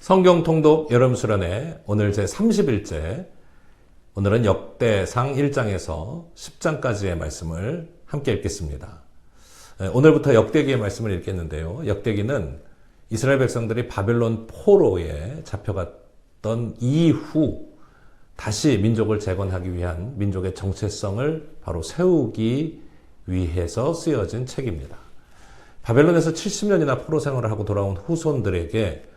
성경 통독 여름 수련회 오늘 제 30일째, 오늘은 역대상 1장에서 10장까지의 말씀을 함께 읽겠습니다. 오늘부터 역대기의 말씀을 읽겠는데요. 역대기는 이스라엘 백성들이 바벨론 포로에 잡혀갔던 이후 다시 민족을 재건하기 위한 민족의 정체성을 바로 세우기 위해서 쓰여진 책입니다. 바벨론에서 70년이나 포로 생활을 하고 돌아온 후손들에게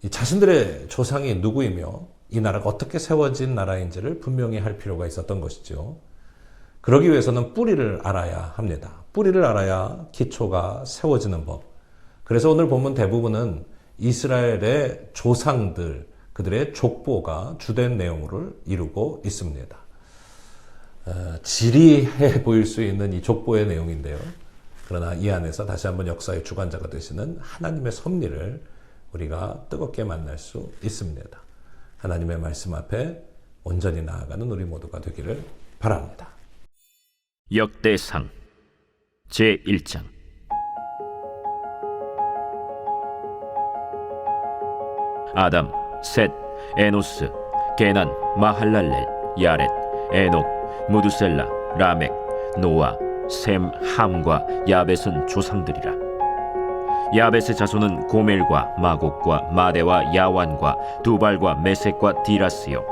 자신들의 조상이 누구이며 이 나라가 어떻게 세워진 나라인지를 분명히 할 필요가 있었던 것이죠. 그러기 위해서는 뿌리를 알아야 합니다. 뿌리를 알아야 기초가 세워지는 법. 그래서 오늘 본문 대부분은 이스라엘의 조상들, 그들의 족보가 주된 내용을 이루고 있습니다. 지리해 보일 수 있는 이 족보의 내용인데요. 그러나 이 안에서 다시 한번 역사의 주관자가 되시는 하나님의 섭리를 우리가 뜨겁게 만날 수 있습니다. 하나님의 말씀 앞에 온전히 나아가는 우리 모두가 되기를 바랍니다. 역대상 제1장. 아담, 셋, 에노스, 게난, 마할랄렐, 야렛, 에녹, 무두셀라, 라멕, 노아, 셈, 함과 야벳은 조상들이라. 야벳의 자손은 고멜과 마곡과 마대와 야완과 두발과 메섹과 디라스요.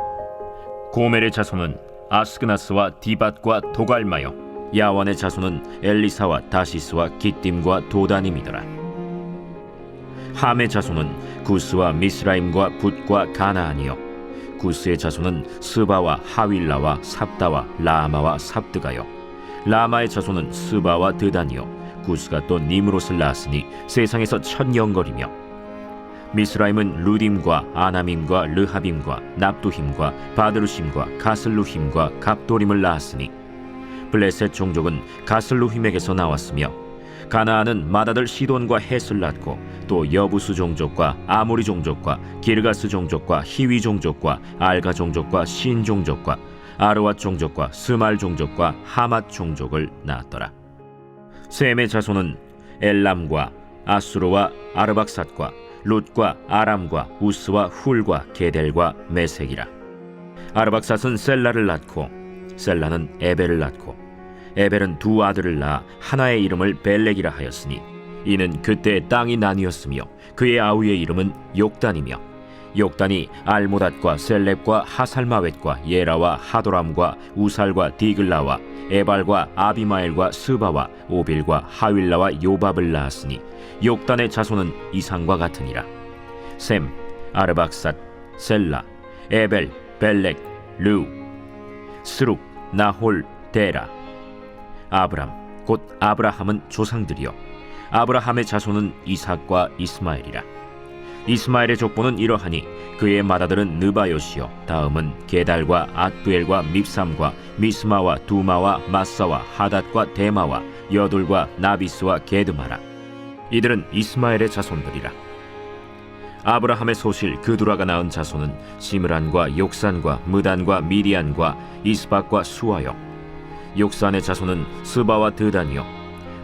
고멜의 자손은 아스그나스와 디밧과 도갈마요. 야완의 자손은 엘리사와 다시스와 기띔과 도다님이더라. 함의 자손은 구스와 미스라임과 붓과 가나안이요. 구스의 자손은 스바와 하윌라와 삽다와 라마와 삽드가요. 라마의 자손은 스바와 드단이요. 구스가 또 니므롯을 낳았으니 세상에서 천영거리며. 미스라임은 루딤과 아나밈과 르하빔과 납두힘과 바드루심과 가슬루힘과 갑도림을 낳았으니 블레셋 종족은 가슬루힘에게서 나왔으며, 가나안은 맏아들 시돈과 헷을 낳고 또 여부수 종족과 아모리 종족과 기르가스 종족과 히위 종족과 알가 종족과 신 종족과 아르왓 종족과 스말 종족과 하맛 종족을 낳았더라. 셈의 자손은 엘람과 아수르와 아르박삿과 룻과 아람과 우스와 훌과 게델과 메색이라. 아르박삿은 셀라를 낳고 셀라는 에벨을 낳고 에벨은 두 아들을 낳아 하나의 이름을 벨렉이라 하였으니 이는 그때 땅이 나뉘었으며 그의 아우의 이름은 욕단이며, 욕단이 알모닷과 셀렙과 하살마웻과 예라와 하도람과 우살과 디글라와 에발과 아비마엘과 스바와 오빌과 하윌라와 요밥을 낳았으니 욕단의 자손은 이상과 같으니라. 셈, 아르박삿, 셀라, 에벨, 벨렉, 르우, 스룩, 나홀, 데라. 아브람 곧 아브라함은 조상들이요. 아브라함의 자손은 이삭과 이스마엘이라. 이스마엘의 족보는 이러하니 그의 맏아들은 느바요시요, 다음은 게달과 앗부엘과 밉삼과 미스마와 두마와 마사와 하닷과 데마와 여둘과 나비스와 게드마라. 이들은 이스마엘의 자손들이라. 아브라함의 소실 그두라가 낳은 자손은 시므란과 욕산과 무단과 미디안과 이스박과 수아요. 욕산의 자손은 스바와 드단이요.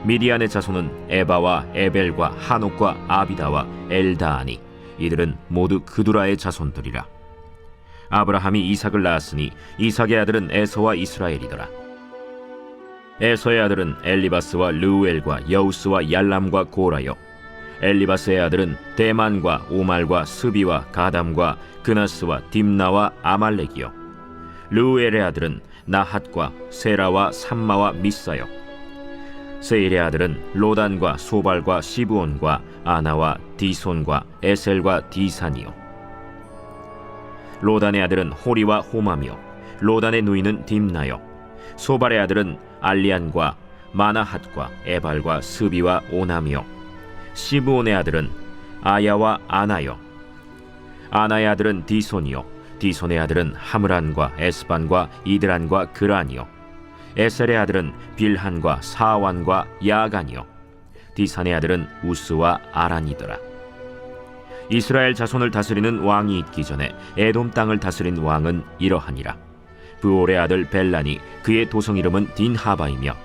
미디안의 자손은 에바와 에벨과 하녹과 아비다와 엘다아니. 이들은 모두 그두라의 자손들이라. 아브라함이 이삭을 낳았으니 이삭의 아들은 에서와 이스라엘이더라. 에서의 아들은 엘리바스와 르우엘과 여우스와 얄람과 고라요. 엘리바스의 아들은 대만과 오말과 스비와 가담과 그나스와 딥나와 아말렉이요. 르우엘의 아들은 나핫과 세라와 삼마와 미사요. 세일의 아들은 로단과 소발과 시브온과 아나와 디손과 에셀과 디산이요. 로단의 아들은 호리와 호마며 로단의 누이는 딥나요. 소발의 아들은 알리안과 마나핫과 에발과 스비와 오나미요. 시브온의 아들은 아야와 아나요. 아나의 아들은 디손이요. 디손의 아들은 하므란과 에스반과 이드란과 그란이요. 에셀의 아들은 빌한과 사완과 야간이요. 디산의 아들은 우스와 아란이더라. 이스라엘 자손을 다스리는 왕이 있기 전에 에돔 땅을 다스린 왕은 이러하니라. 브올의 아들 벨란이 그의 도성 이름은 딘하바이며,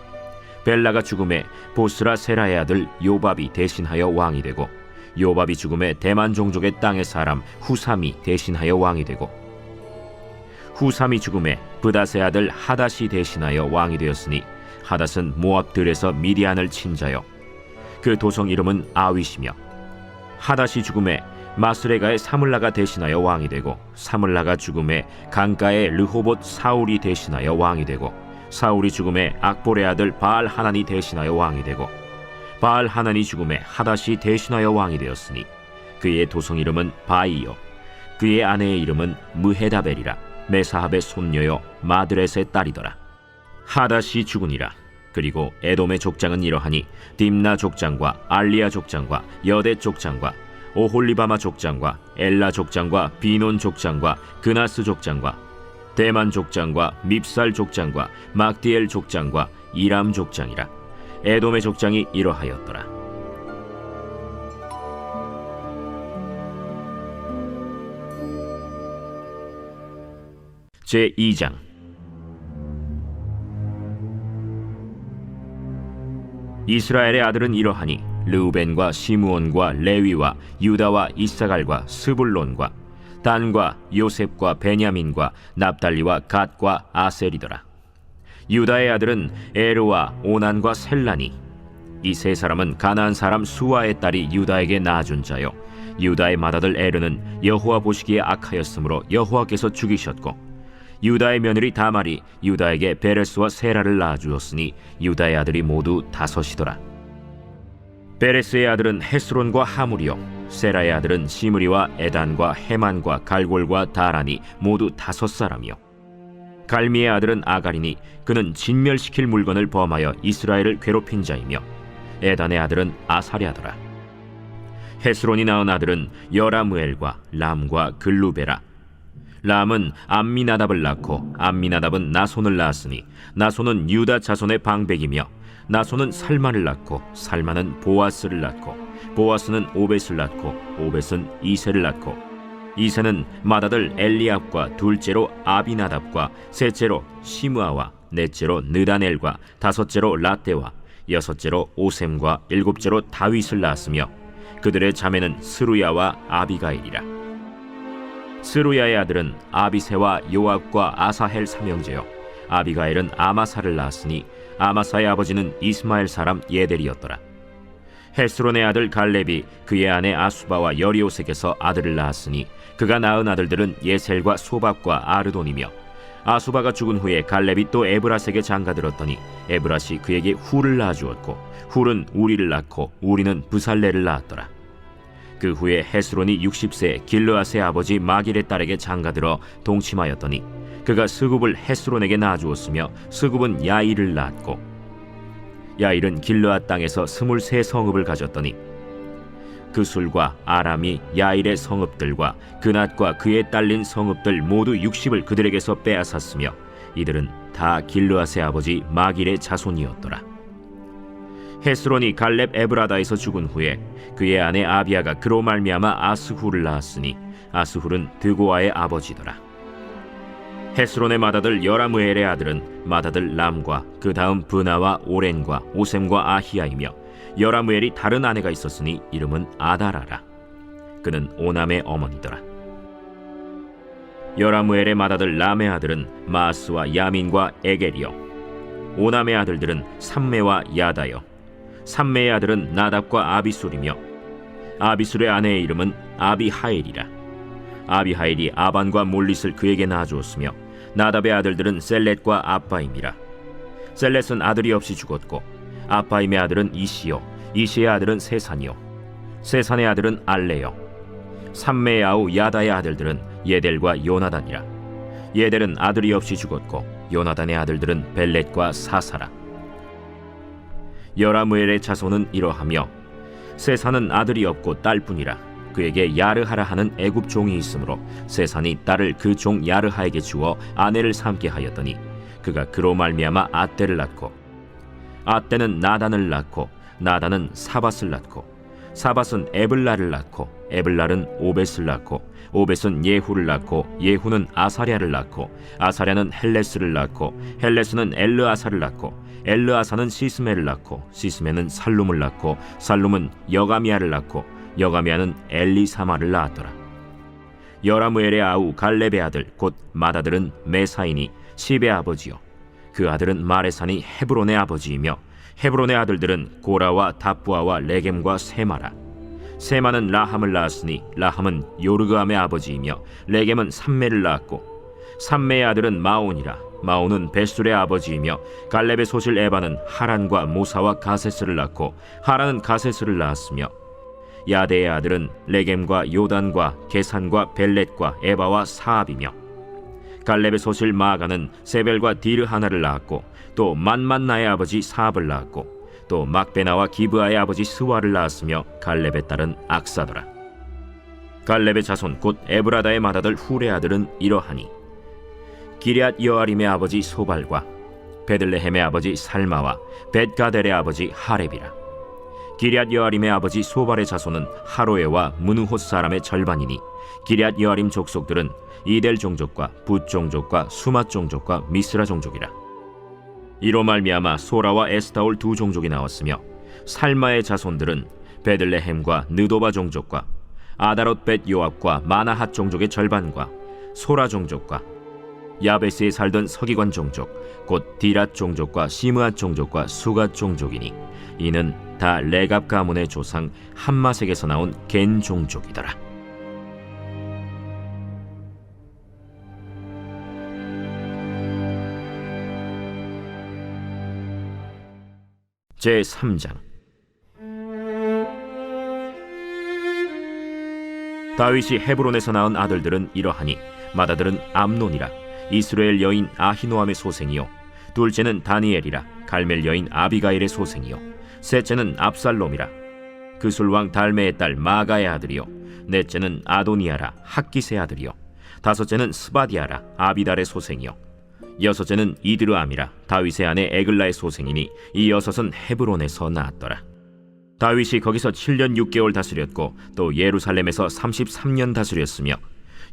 벨라가 죽음에 보스라 세라의 아들 요밥이 대신하여 왕이 되고 요밥이 죽음에 대만 종족의 땅의 사람 후삼이 대신하여 왕이 되고, 후삼이 죽음에 브닷의 아들 하닷이 대신하여 왕이 되었으니, 하닷은 모압들에서 미디안을 친 자요, 그 도성 이름은 아윗이며, 하닷이 죽음에 마스레가의 사물라가 대신하여 왕이 되고, 사물라가 죽음에 강가의 르호봇 사울이 대신하여 왕이 되고, 사울이 죽음에 악볼의 아들 바알 하난이 대신하여 왕이 되고, 바알 하난이 죽음에 하닷이 대신하여 왕이 되었으니, 그의 도성 이름은 바이요, 그의 아내의 이름은 무헤다벨이라. 메사합의 손녀요 마드렛의 딸이더라. 하닷이 죽으니라. 그리고 에돔의 족장은 이러하니, 딥나 족장과 알리아 족장과 여대 족장과 오홀리바마 족장과 엘라 족장과 비논 족장과 그나스 족장과 대만 족장과 밉살 족장과 막디엘 족장과 이람 족장이라. 에돔의 족장이 이러하였더라. 제2장. 이스라엘의 아들은 이러하니, 르우벤과 시므온과 레위와 유다와 이사갈과 스불론과 단과 요셉과 베냐민과 납달리와 갓과 아셀이더라. 유다의 아들은 에르와 오난과 셀라니. 이 세 사람은 가나안 사람 수아의 딸이 유다에게 낳아준 자요, 유다의 맏아들 에르는 여호와 보시기에 악하였으므로 여호와께서 죽이셨고, 유다의 며느리 다말이 유다에게 베레스와 세라를 낳아주었으니 유다의 아들이 모두 5이더라. 베레스의 아들은 헤스론과 하물이요, 세라의 아들은 시므리와 에단과 헤만과 갈골과 다란이 모두 5사람이요, 갈미의 아들은 아가리니 그는 진멸시킬 물건을 범하여 이스라엘을 괴롭힌 자이며, 에단의 아들은 아사랴더라. 헤스론이 낳은 아들은 여라무엘과 람과 글루베라. 람은 암미나답을 낳고, 암미나답은 나손을 낳았으니, 나손은 유다 자손의 방백이며, 나손은 살만을 낳고, 살만은 보아스를 낳고, 보아스는 오벳을 낳고, 오벳은 이세를 낳고, 이세는 맏아들 엘리압과 둘째로 아비나답과 셋째로 시므아와 넷째로 느다넬과 다섯째로 라떼와 여섯째로 오셈과 일곱째로 다윗을 낳았으며, 그들의 자매는 스루야와 아비가일이라. 스루야의 아들은 아비세와 요압과 아사헬 삼형제요, 아비가일은 아마사를 낳았으니 아마사의 아버지는 이스마엘 사람 예델이었더라. 헤스론의 아들 갈렙이 그의 아내 아수바와 여리오색에서 아들을 낳았으니 그가 낳은 아들들은 예셀과 소박과 아르돈이며, 아수바가 죽은 후에 갈렙이 또 에브라색에 장가들었더니 에브라시 그에게 훌을 낳아주었고, 훌은 우리를 낳고 우리는 부살레를 낳았더라. 그 후에 헤스론이 60세 길르앗의 아버지 마길의 딸에게 장가들어 동침하였더니 그가 스굽을 헤스론에게 낳아주었으며, 스굽은 야일을 낳았고, 야일은 길르앗 땅에서 23성읍을 가졌더니 그술과 아람이 야일의 성읍들과 그낫과 그에 딸린 성읍들 모두 60을 그들에게서 빼앗았으며, 이들은 다 길르앗의 아버지 마길의 자손이었더라. 헤스론이 갈렙 에브라다에서 죽은 후에 그의 아내 아비아가 그로 말미암아 아스훌을 낳았으니 아스훌은 드고아의 아버지더라. 헤스론의 맏아들 여라무엘의 아들은 맏아들 람과 그 다음 브나와 오렌과 오셈과 아히야이며, 여라무엘이 다른 아내가 있었으니 이름은 아다라라. 그는 오남의 어머니더라. 여라무엘의 맏아들 람의 아들은 마스와 야민과 에겔이요, 오남의 아들들은 삼메와 야다요, 삼메의 아들은 나답과 아비술이며, 아비술의 아내의 이름은 아비하일이라. 아비하일이 아반과 몰릿을 그에게 낳아주었으며, 나답의 아들들은 셀렛과 아빠임이라. 셀렛은 아들이 없이 죽었고, 아빠임의 아들은 이시요, 이시의 아들은 세산이요, 세산의 아들은 알레요. 삼메의 아우 야다의 아들들은 예델과 요나단이라. 예델은 아들이 없이 죽었고, 요나단의 아들들은 벨렛과 사사라. 여라무엘의 자손은 이러하며, 세산은 아들이 없고 딸뿐이라. 그에게 야르하라 하는 애굽 종이 있으므로 세산이 딸을 그 종 야르하에게 주어 아내를 삼게 하였더니 그가 그로 말미암아 아떼를 낳고, 아떼는 나단을 낳고, 나단은 사밧을 낳고, 사밧은 에블라를 낳고, 에블랄은 오벳을 낳고, 오벳은 예후를 낳고, 예후는 아사랴를 낳고, 아사랴는 헬레스를 낳고, 헬레스는 엘르아사를 낳고, 엘르아사는 시스메를 낳고, 시스메는 살룸을 낳고, 살룸은 여가미아를 낳고, 여가미아는 엘리사마를 낳았더라. 여라무엘의 아우 갈렙의 아들 곧 맏아들은 메사이니 십의 아버지요, 그 아들은 마레산이 헤브론의 아버지이며, 헤브론의 아들들은 고라와 다부아와 레겜과 세마라. 세마는 라함을 낳았으니 라함은 요르그암의 아버지이며, 레겜은 삼매를 낳았고, 삼매의 아들은 마온이라. 마온은 벳술의 아버지이며, 갈렙의 소실 에바는 하란과 모사와 가세스를 낳고, 하란은 가세스를 낳았으며, 야데의 아들은 레겜과 요단과 게산과 벨렛과 에바와 사압이며, 갈렙의 소실 마아가는 세벨과 디르하나를 낳았고, 또 만만나의 아버지 사압을 낳았고, 또 막베나와 기브아의 아버지 스와를 낳았으며, 갈렙의 딸은 악사더라. 갈렙의 자손 곧 에브라다의 맏아들 훌의 아들은 이러하니, 기럇 여아림의 아버지 소발과 베들레헴의 아버지 살마와 벳가델의 아버지 하렙이라. 기럇 여아림의 아버지 소발의 자손은 하로에와 무느호 사람의 절반이니, 기럇 여아림 족속들은 이델 종족과 붓 종족과 수맛 종족과 미스라 종족이라. 이로 말미암아 소라와 에스타올 두 종족이 나왔으며, 살마의 자손들은 베들레헴과 느도바 종족과 아다롯 벳 요압과 마나핫 종족의 절반과 소라 종족과 야베스에 살던 서기관 종족 곧 디랏 종족과 시므앗 종족과 수갓 종족이니, 이는 다 레갑 가문의 조상 함마색에서 나온 겐 종족이더라. 제3장. 다윗이 헤브론에서 낳은 아들들은 이러하니, 맏아들은 암논이라. 이스라엘 여인 아히노암의 소생이요, 둘째는 다니엘이라. 갈멜 여인 아비가일의 소생이요, 셋째는 압살롬이라. 그술왕 달메의 딸 마가의 아들이요, 넷째는 아도니아라. 학기스의 아들이요, 다섯째는 스바디아라. 아비달의 소생이요, 여섯째는 이드르암이라. 다윗의 아내 에글라의 소생이니, 이 여섯은 헤브론에서 낳았더라. 다윗이 거기서 7년 6개월 다스렸고, 또 예루살렘에서 33년 다스렸으며,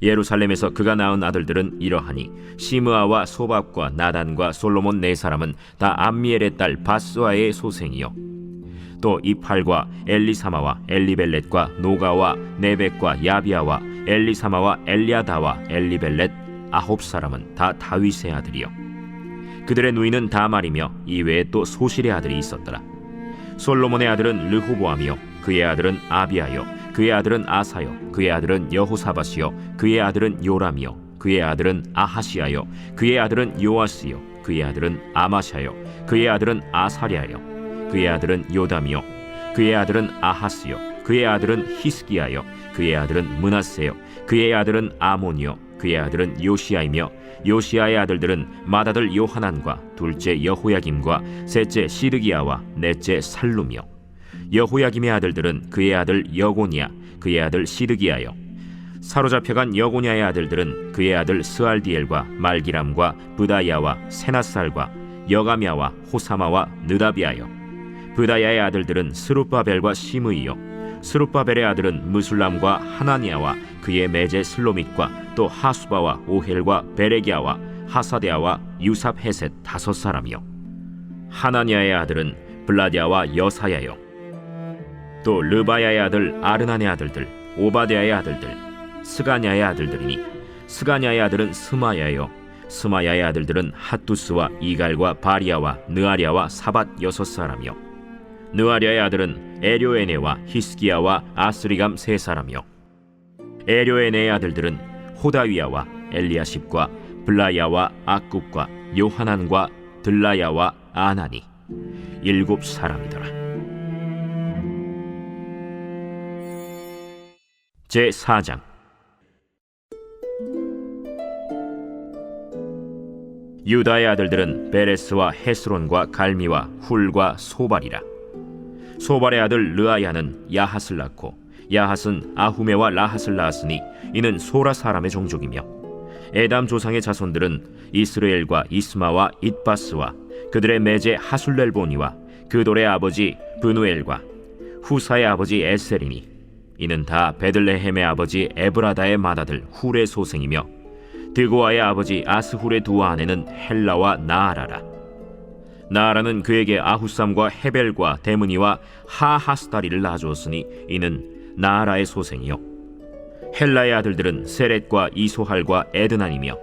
예루살렘에서 그가 낳은 아들들은 이러하니, 시므아와 소밥과 나단과 솔로몬 네 사람은 다 암미엘의 딸 바스와의 소생이요, 또 이팔과 엘리사마와 엘리벨렛과 노가와 네벡과 야비아와 엘리사마와 엘리아다와 엘리벨렛 아홉 사람은 다 다윗의 아들이요, 그들의 누이는 다말이며 이외에 또 소실의 아들이 있었더라. 솔로몬의 아들은 르호보암이요, 그의 아들은 아비아요, 그의 아들은 아사요, 그의 아들은 여호사밧이요, 그의 아들은 요람이요, 그의 아들은 아하시아요, 그의 아들은 요아스요, 그의 아들은 아마샤요, 그의 아들은 아사랴요, 그의 아들은 요담이요, 그의 아들은 아하스요, 그의 아들은 히스기야요, 그의 아들은 므낫세요, 그의 아들은 아몬이요, 그의 아들은 요시야이며, 요시야의 아들들은 맏아들 요하난과 둘째 여호야김과 셋째 시드기야와 넷째 살룸이요, 여호야김의 아들들은 그의 아들 여고니야, 그의 아들 시드기야요, 사로잡혀간 여고냐의 아들들은 그의 아들 스알디엘과 말기람과 브다야와 세나살과 여가미아와 호사마와 느다비아요, 브다야의 아들들은 스룹바벨과 시므이요, 스룹바벨의 아들은 무술람과 하나니아와 그의 매제 슬로밋과 또 하수바와 오헬과 베레기아와 하사데아와 유삽헤셋 다섯 사람이요, 하나니아의 아들은 블라디아와 여사야요, 또 르바야의 아들 아르난의 아들들 오바데아의 아들들 스가냐의 아들들이니, 스가냐의 아들은 스마야요, 스마야의 아들들은 핫두스와 이갈과 바리아와 느아랴와 사밧 여섯 사람이요, 느아랴의 아들은 에료에네와 히스기야와 아스리감 세 사람이요, 에료에네의 아들들은 호다위야와 엘리야십과 블라야와 악굽과 요하난과 들라야와 아나니 일곱 사람이더라. 제4장. 유다의 아들들은 베레스와 헤스론과 갈미와 훌과 소발이라. 소발의 아들 르아야는 야핫을 낳고, 야핫은 아후메와 라핫을 낳았으니 이는 소라 사람의 종족이며, 에담 조상의 자손들은 이스라엘과 이스마와 잇바스와 그들의 매제 하술렐보니와 그돌의 아버지 브누엘과 후사의 아버지 에셀이니, 이는 다 베들레헴의 아버지 에브라다의 맏아들 훌의 소생이며, 드고아의 아버지 아스훌의 두 아내는 헬라와 나아라라. 나아라는 그에게 아후삼과 헤벨과 데므니와 하하스다리를 낳아주었으니 이는 나아라의 소생이요 헬라의 아들들은 세렛과 이소할과 에드난이며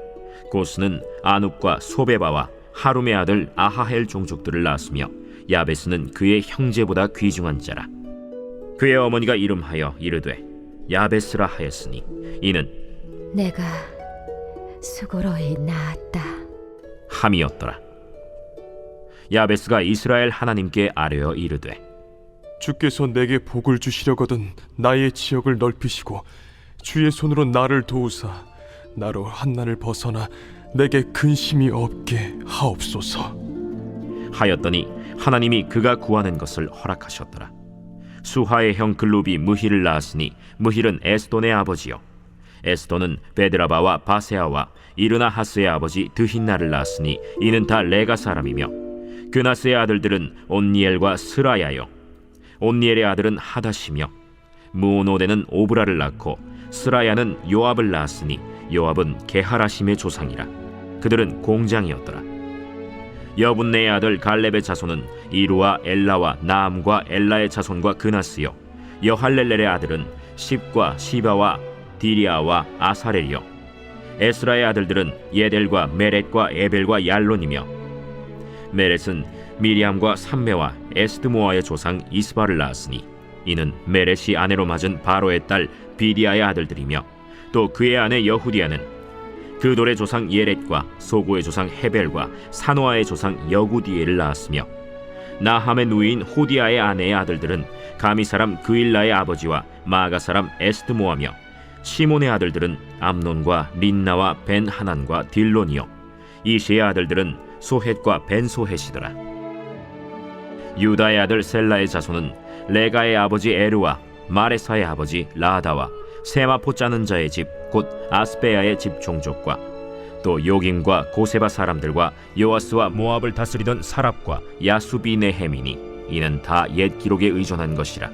고스는 아눕과 소베바와 하룸의 아들 아하헬 종족들을 낳았으며 야베스는 그의 형제보다 귀중한 자라. 그의 어머니가 이름하여 이르되 야베스라 하였으니 이는 내가 수고로이 낳았다 함이었더라. 야베스가 이스라엘 하나님께 아뢰어 이르되 주께서 내게 복을 주시려거든 나의 지역을 넓히시고 주의 손으로 나를 도우사 나로 한난을 벗어나 내게 근심이 없게 하옵소서. 하였더니 하나님이 그가 구하는 것을 허락하셨더라. 수하의 형 글룹이 무힐을 낳았으니 무힐은 에스돈의 아버지요 에스돈은 베드라바와 바세아와 이르나하스의 아버지 드힌나를 낳았으니 이는 다 레가 사람이며 그나스의 아들들은 온니엘과 스라야요 온니엘의 아들은 하다시며 무오노데는 오브라를 낳고 스라야는 요압을 낳았으니 요압은 게하라심의 조상이라. 그들은 공장이었더라. 여분네의 아들 갈렙의 자손은 이루와 엘라와 나암과 엘라의 자손과 그나스요 여할렐렐의 아들은 십과 시바와 디리아와 아사렐이요 에스라의 아들들은 예델과 메렛과 에벨과 얄론이며 메렛은 미리암과 삼메와 에스드모아의 조상 이스바를 낳았으니 이는 메렛이 아내로 맞은 바로의 딸 비디아의 아들들이며 또 그의 아내 여후디아는 그돌의 조상 예렛과 소고의 조상 헤벨과 사노아의 조상 여구디엘을 낳았으며 나함의 누이인 호디아의 아내의 아들들은 가미 사람 그일라의 아버지와 마가 사람 에스드모아며 시몬의 아들들은 암논과 린나와 벤하난과 딜론이요 이시의 아들들은 소헷과 벤소헷이더라. 유다의 아들 셀라의 자손은 레가의 아버지 에르와 마레사의 아버지 라다와 세마포 짜는 자의 집 곧 아스베야의 집 종족과 또 요김과 고세바 사람들과 요아스와 모압을 다스리던 사랍과 야수비네헤미니 이는 다 옛 기록에 의존한 것이라.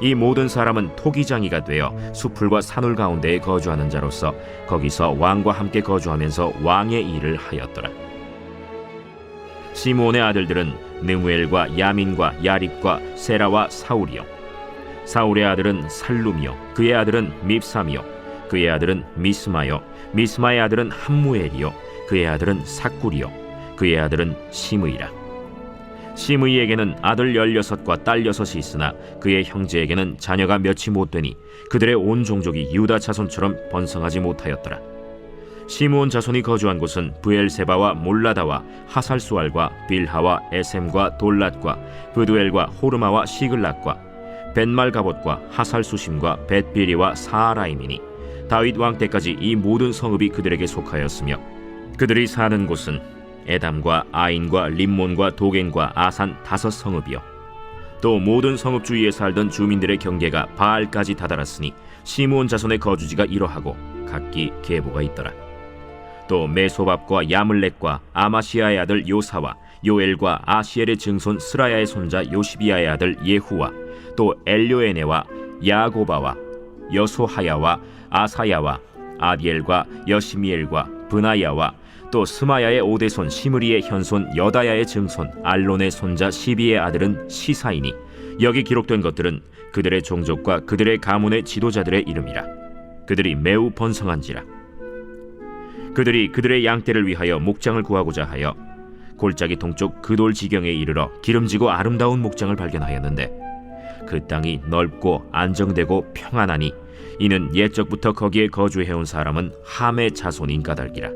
이 모든 사람은 토기장이가 되어 수풀과 산울 가운데에 거주하는 자로서 거기서 왕과 함께 거주하면서 왕의 일을 하였더라. 시므온의 아들들은 느무엘과 야민과 야립과 세라와 사울이요 사울의 아들은 살룸이요 그의 아들은 밉삼이요 그의 아들은 미스마요 미스마의 아들은 함무엘이요 그의 아들은 삭굴이요 그의 아들은 시므이라. 시므이에게는 아들 16과 딸 6이 있으나 그의 형제에게는 자녀가 몇이 못되니 그들의 온 종족이 유다 자손처럼 번성하지 못하였더라. 시므온 자손이 거주한 곳은 브엘세바와 몰라다와 하살수알과 빌하와 에셈과 돌랏과 브두엘과 호르마와 시글락과 벤말가봇과 하살수심과 벳비리와 사하라임이니 다윗 왕 때까지 이 모든 성읍이 그들에게 속하였으며 그들이 사는 곳은 에담과 아인과 림몬과 도겐과 아산 5성읍이요 또 모든 성읍 주위에 살던 주민들의 경계가 바알까지 다다랐으니 시므온 자손의 거주지가 이러하고 각기 계보가 있더라. 또 메소밥과 야물렉과 아마시아의 아들 요사와 요엘과 아시엘의 증손 스라야의 손자 요시비아의 아들 예후와 또 엘료에네와 야고바와 여소하야와 아사야와 아디엘과 여시미엘과 브나야와 또 스마야의 오대손 시므리의 현손 여다야의 증손 알론의 손자 시비의 아들은 시사이니 여기 기록된 것들은 그들의 종족과 그들의 가문의 지도자들의 이름이라. 그들이 매우 번성한지라. 그들이 그들의 양떼를 위하여 목장을 구하고자 하여 골짜기 동쪽 그돌 지경에 이르러 기름지고 아름다운 목장을 발견하였는데 그 땅이 넓고 안정되고 평안하니 이는 옛적부터 거기에 거주해온 사람은 함의 자손인 까닭이라.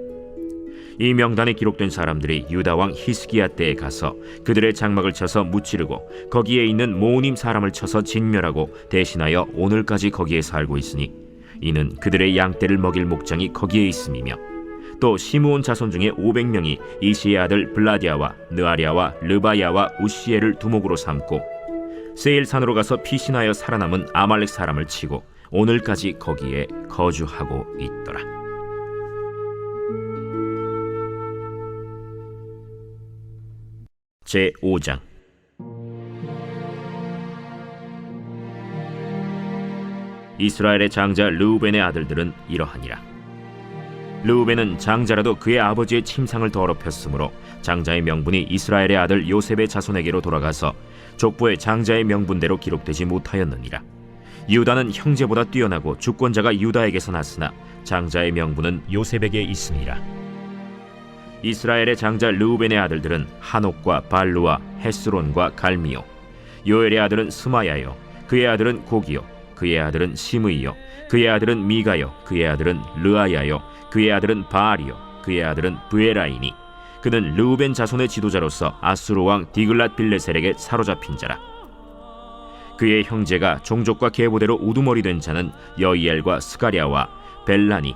이 명단에 기록된 사람들이 유다왕 히스기야 때에 가서 그들의 장막을 쳐서 무찌르고 거기에 있는 모님 사람을 쳐서 진멸하고 대신하여 오늘까지 거기에 살고 있으니 이는 그들의 양떼를 먹일 목장이 거기에 있음이며 또 시므온 자손 중에 500명이 이시의 아들 블라디아와 느아리아와 르바야와 우시엘을 두목으로 삼고 세일산으로 가서 피신하여 살아남은 아말렉 사람을 치고 오늘까지 거기에 거주하고 있더라. 제5장 이스라엘의 장자 르우벤의 아들들은 이러하니라. 르우벤은 장자라도 그의 아버지의 침상을 더럽혔으므로 장자의 명분이 이스라엘의 아들 요셉의 자손에게로 돌아가서 족보의 장자의 명분대로 기록되지 못하였느니라. 유다는 형제보다 뛰어나고 주권자가 유다에게서 났으나 장자의 명분은 요셉에게 있으니라. 이스라엘의 장자 르우벤의 아들들은 하녹과 발루와 헤스론과 갈미요. 요엘의 아들은 스마야요. 그의 아들은 고기요. 그의 아들은 시므이요. 그의 아들은 미가요. 그의 아들은 르아야요. 그의 아들은 바알이요. 그의 아들은 브에라이니. 그는 르우벤 자손의 지도자로서 아수르 왕 디글랏 빌레셀에게 사로잡힌 자라. 그의 형제가 종족과 계보대로 우두머리 된 자는 여이엘과 스가랴와 벨라니.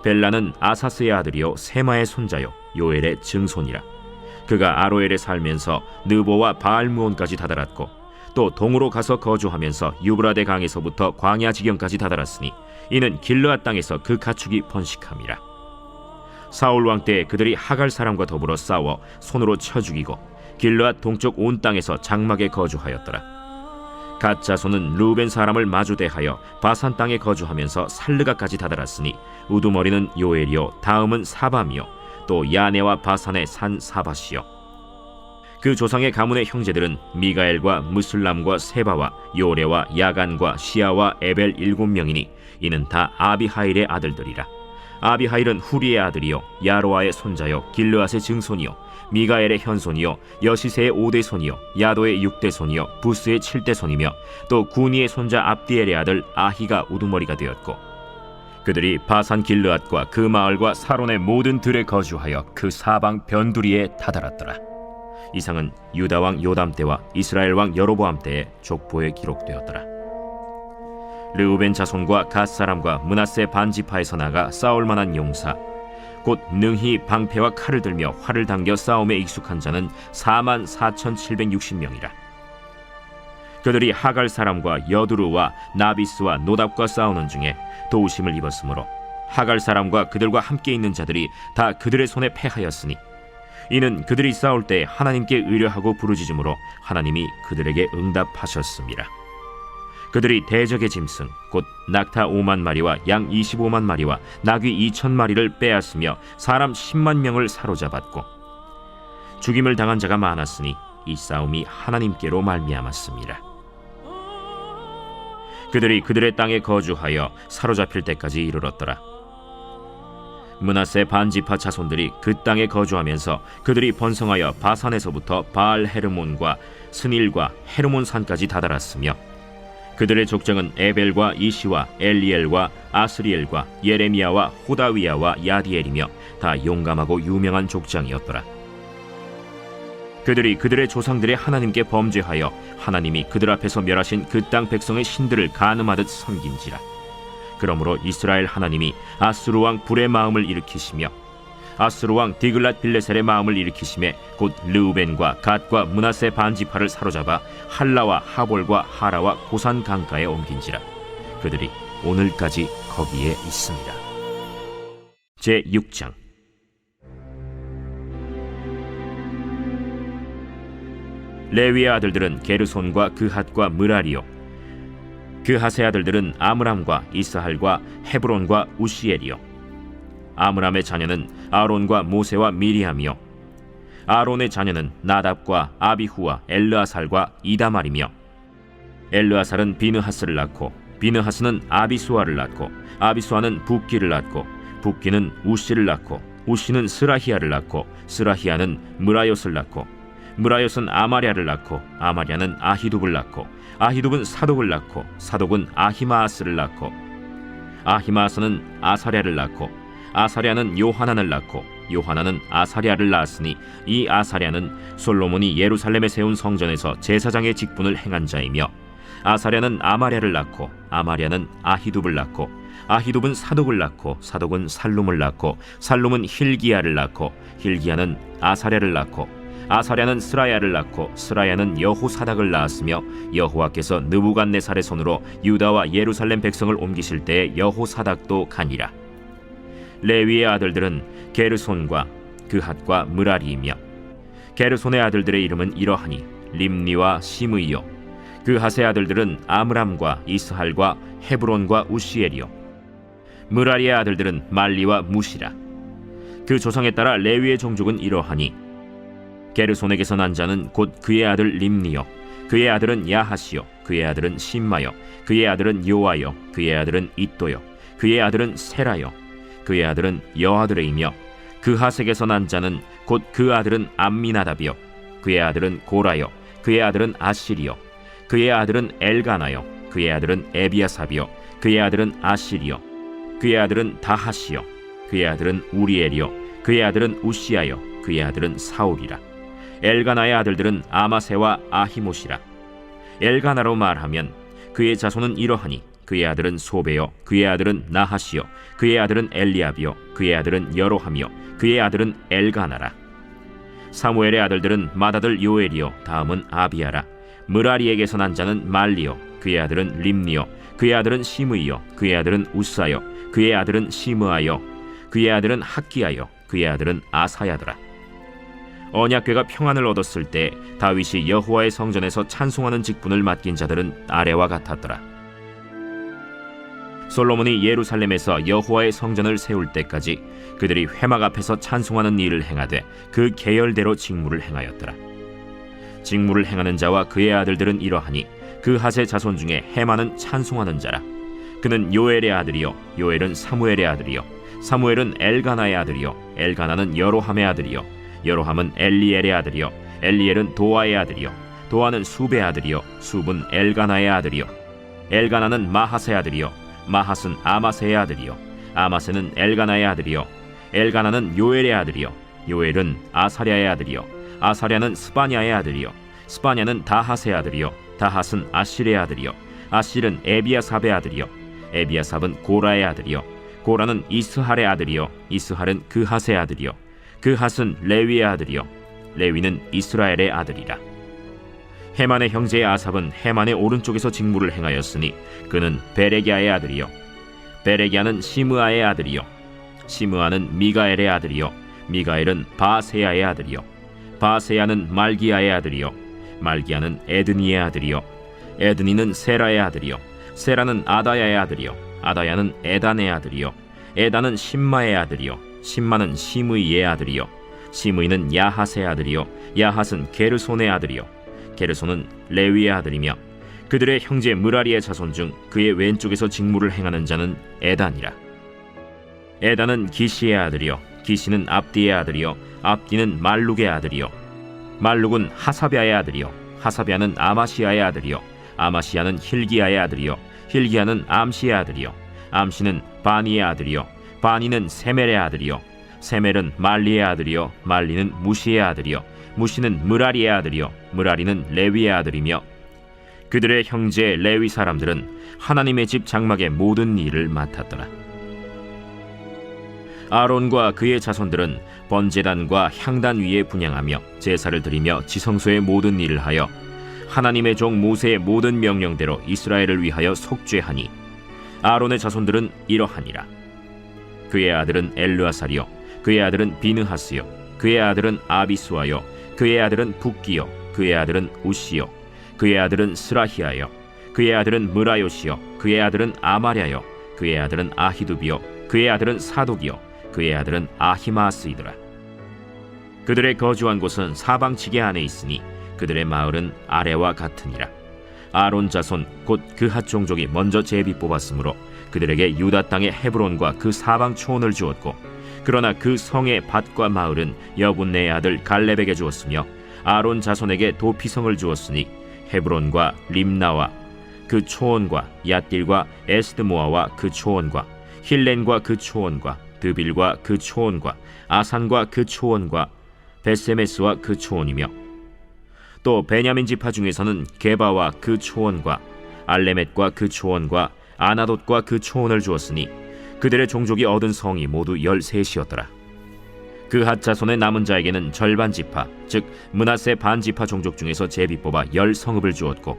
벨라는 아사스의 아들이요 세마의 손자요 요엘의 증손이라. 그가 아로엘에 살면서 느보와 바알무온까지 다다랐고 또 동으로 가서 거주하면서 유브라데 강에서부터 광야 지경까지 다다랐으니 이는 길르앗 땅에서 그 가축이 번식함이라. 사울 왕 때에 그들이 하갈 사람과 더불어 싸워 손으로 쳐 죽이고 길르앗 동쪽 온 땅에서 장막에 거주하였더라. 갓 자손은 르우벤 사람을 마주대하여 바산 땅에 거주하면서 살르가까지 다다랐으니 우두머리는 요엘이요 다음은 사밤이요 또 야네와 바산의 산 사바시요. 그 조상의 가문의 형제들은 미가엘과 무슬람과 세바와 요레와 야간과 시아와 에벨 7명이니 이는 다 아비하일의 아들들이라. 아비하일은 후리의 아들이요 야로아의 손자요 길르앗의 증손이요 미가엘의 현손이요 여시세의 5대 손이요 야도의 6대 손이요 부스의 7대 손이며 또 구니의 손자 압디엘의 아들 아히가 우두머리가 되었고 그들이 바산 길르앗과 그 마을과 사론의 모든 들에 거주하여 그 사방 변두리에 다다랐더라. 이상은 유다 왕 요담 때와 이스라엘 왕 여로보암 때의 족보에 기록되었더라. 르우벤 자손과 갓 사람과 므낫세 반지파에서 나가 싸울 만한 용사 곧 능히 방패와 칼을 들며 활을 당겨 싸움에 익숙한 자는 44,760명이라. 그들이 하갈 사람과 여두루와 나비스와 노답과 싸우는 중에 도우심을 입었으므로 하갈 사람과 그들과 함께 있는 자들이 다 그들의 손에 패하였으니 이는 그들이 싸울 때 하나님께 의뢰하고 부르짖음으로 하나님이 그들에게 응답하셨습니다. 그들이 대적의 짐승 곧 낙타 5만 마리와 양 25만 마리와 나귀 2천 마리를 빼앗으며 사람 10만 명을 사로잡았고 죽임을 당한 자가 많았으니 이 싸움이 하나님께로 말미암았습니다. 그들이 그들의 땅에 거주하여 사로잡힐 때까지 이르렀더라. 므낫세 반지파 자손들이 그 땅에 거주하면서 그들이 번성하여 바산에서부터 바알 헤르몬과 스닐과 헤르몬 산까지 다다랐으며 그들의 족장은 에벨과 이시와 엘리엘과 아스리엘과 예레미야와 호다위야와 야디엘이며 다 용감하고 유명한 족장이었더라. 그들이 그들의 조상들의 하나님께 범죄하여 하나님이 그들 앞에서 멸하신 그 땅 백성의 신들을 간음하듯 섬긴지라. 그러므로 이스라엘 하나님이 아수르 왕 불의 마음을 일으키시며 아수르 왕 디글랏 빌레셀의 마음을 일으키심에 곧 르우벤과 갓과 므낫세 반지파를 사로잡아 할라와 하볼과 하라와 고산 강가에 옮긴지라. 그들이 오늘까지 거기에 있습니다. 제6장. 레위의 아들들은 게르손과 그핫과 므라리요 그핫의 아들들은 아므람과 이스할과 헤브론과 우시엘이요 아므람의 자녀는 아론과 모세와 미리암이요 아론의 자녀는 나답과 아비후와 엘르아살과 이다말이며 엘르아살은 비느하스를 낳고 비느하스는 아비수아를 낳고 아비수아는 붓기를 낳고 붓기는 우시를 낳고 우시는 스라히야를 낳고 스라히야는 므라옅을 낳고 므라옅은 아마랴를 낳고 아마랴는 아히둡을 낳고 아히둡은 사독을 낳고 사독은 아히마아스를 낳고 아히마아스는 아사랴를 낳고 아사랴는 요하난을 낳고 요하난은 아사랴를 낳았으니 이 아사랴는 솔로몬이 예루살렘에 세운 성전에서 제사장의 직분을 행한 자이며 아사랴는 아마랴를 낳고 아마랴는 아히둡을 낳고 아히둡은 사독을 낳고 사독은 살룸을 낳고 살룸은 힐기야를 낳고 힐기야는 아사랴를 낳고 아사랴는 스라야를 낳고 스라야는 여호사닥을 낳았으며 여호와께서 느부갓네살의 손으로 유다와 예루살렘 백성을 옮기실 때에 여호사닥도 가니라. 레위의 아들들은 게르손과 그핫과 므라리이며 게르손의 아들들의 이름은 이러하니 림니와 시므이요 그핫의 아들들은 아므람과 이스할과 헤브론과 우시엘이요 므라리의 아들들은 말리와 무시라. 그 조상에 따라 레위의 종족은 이러하니 게르손에게서 난 자는 곧 그의 아들 림니요 그의 아들은 야하시요 그의 아들은 심마요, 그의 아들은 요아요, 그의 아들은 잇도요, 그의 아들은 세라요, 그의 아들은 여아드레이며 그하색에서 난 자는 곧 그 아들은 암미나답이요, 그의 아들은 고라요, 그의 아들은 아실이요, 그의 아들은 엘가나요, 그의 아들은 에비아삽이요, 그의 아들은 아실이요, 그의 아들은 다하시요, 그의 아들은 우리엘이요, 그의 아들은 우시아요, 그의 아들은 사울이라. 엘가나의 아들들은 아마세와 아히모시라. 엘가나로 말하면 그의 자손은 이러하니 그의 아들은 소베요, 그의 아들은 나하시요, 그의 아들은 엘리압이요, 그의 아들은 여로함이요, 그의 아들은 엘가나라. 사무엘의 아들들은 맏아들 요엘이요, 다음은 아비아라. 므라리에게서 난 자는 말리요, 그의 아들은 림니요, 그의 아들은 시므이요, 그의 아들은 우사요, 그의 아들은 시므아요, 그의 아들은 학기야요, 그의 아들은 아사야더라. 언약궤가 평안을 얻었을 때 다윗이 여호와의 성전에서 찬송하는 직분을 맡긴 자들은 아래와 같았더라. 솔로몬이 예루살렘에서 여호와의 성전을 세울 때까지 그들이 회막 앞에서 찬송하는 일을 행하되 그 계열대로 직무를 행하였더라. 직무를 행하는 자와 그의 아들들은 이러하니 그핫의 자손 중에 헤만은 찬송하는 자라. 그는 요엘의 아들이요, 요엘은 사무엘의 아들이요, 사무엘은 엘가나의 아들이요, 엘가나는 여로함의 아들이요, 여로함은 엘리엘의 아들이요, 엘리엘은 도아의 아들이요, 도아는 숲의 아들이요, 숲은 엘가나의 아들이요, 엘가나는 마하스의 아들이요, 마하스는 아마세의 아들이요, 아마세는 엘가나의 아들이요, 엘가나는 요엘의 아들이요, 요엘은 아사랴의 아들이요, 아사랴는 스바냐의 아들이요, 스바냐는 다핫의 아들이요, 다핫은 아실의 아들이요, 아실은 에비아삽의 아들이요, 에비아삽은 고라의 아들이요, 고라는 이스할의 아들이요, 이스할은 그핫의 아들이요, 그핫은 레위의 아들이요, 레위는 이스라엘의 아들이라. 헤만의 형제 아삽은 헤만의 오른쪽에서 직무를 행하였으니 그는 베레기야의 아들이요, 베레기야는 시므아의 아들이요, 시므아는 미가엘의 아들이요, 미가엘은 바세야의 아들이요, 바세야는 말기야의 아들이요, 말기야는 에드니의 아들이요, 에드니는 세라의 아들이요, 세라는 아다야의 아들이요, 아다야는 에단의 아들이요, 에단은 심마의 아들이요, 심마는 시므이의 아들이요, 시므이는 야핫의 아들이요, 야핫은 게르손의 아들이요, 게르손은 레위의 아들이며 그들의 형제 므라리의 자손 중 그의 왼쪽에서 직무를 행하는 자는 에단이라. 에단은 기시의 아들이요, 기시는 압디의 아들이요, 압디는 말룩의 아들이요, 말룩은 하사비아의 아들이요, 하사비아는 아마시아의 아들이요, 아마시아는 힐기야의 아들이요, 힐기야는 암시의 아들이요, 암시는 바니의 아들이요, 바니는 세멜의 아들이요, 세멜은 말리의 아들이요, 말리는 무시의 아들이요, 무시는 므라리의 아들이요, 므라리는 레위의 아들이며 그들의 형제 레위 사람들은 하나님의 집 장막의 모든 일을 맡았더라. 아론과 그의 자손들은 번제단과 향단 위에 분향하며 제사를 드리며 지성소의 모든 일을 하여 하나님의 종 모세의 모든 명령대로 이스라엘을 위하여 속죄하니 아론의 자손들은 이러하니라. 그의 아들은 엘르아살이요, 그의 아들은 비느하스요, 그의 아들은 아비수아요, 그의 아들은 붓기요, 그의 아들은 우시요, 그의 아들은 스라히아요, 그의 아들은 므라요시요, 그의 아들은 아마랴요, 그의 아들은 아히두비요, 그의 아들은 사독이요, 그의 아들은 아히마스이더라. 그들의 거주한 곳은 사방지게 안에 있으니 그들의 마을은 아래와 같으니라. 아론 자손 곧 그핫 종족이 먼저 제비 뽑았으므로 그들에게 유다 땅의 헤브론과 그 사방 초원을 주었고, 그러나 그 성의 밭과 마을은 여분네의 아들 갈렙에게 주었으며 아론 자손에게 도피성을 주었으니 헤브론과 림나와 그 초원과 얏딜과 에스드모아와 그 초원과 힐렌과 그 초원과 드빌과 그 초원과 아산과 그 초원과 베세메스와 그 초원이며 또 베냐민 지파 중에서는 게바와 그 초원과 알레멧과 그 초원과 아나돗과 그 초원을 주었으니 그들의 종족이 얻은 성이 모두 13이었더라. 그핫 자손의 남은 자에게는 절반 지파, 즉 므낫세 반 지파 종족 중에서 제비 뽑아 10성읍을 주었고,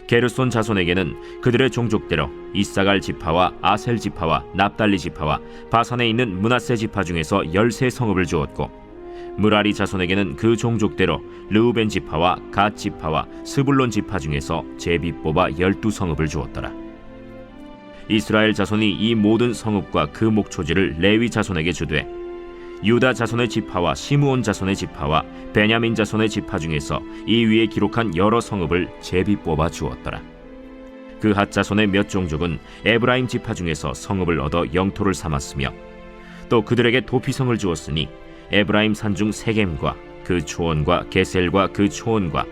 게르손 자손에게는 그들의 종족대로 이사갈 지파와 아셀 지파와 납달리 지파와 바산에 있는 므낫세 지파 중에서 13성읍을 주었고, 므라리 자손에게는 그 종족대로 르우벤 지파와 갓 지파와 스불론 지파 중에서 제비 뽑아 12성읍을 주었더라. 이스라엘 자손이 이 모든 성읍과 그 목초지를 레위 자손에게 주되 유다 자손의 지파와 시므온 자손의 지파와 베냐민 자손의 지파 중에서 이 위에 기록한 여러 성읍을 제비 뽑아 주었더라. 그핫 자손의 몇 종족은 에브라임 지파 중에서 성읍을 얻어 영토를 삼았으며 또 그들에게 도피성을 주었으니 에브라임 산중 세겜과 그 초원과 게셀과 그 초원과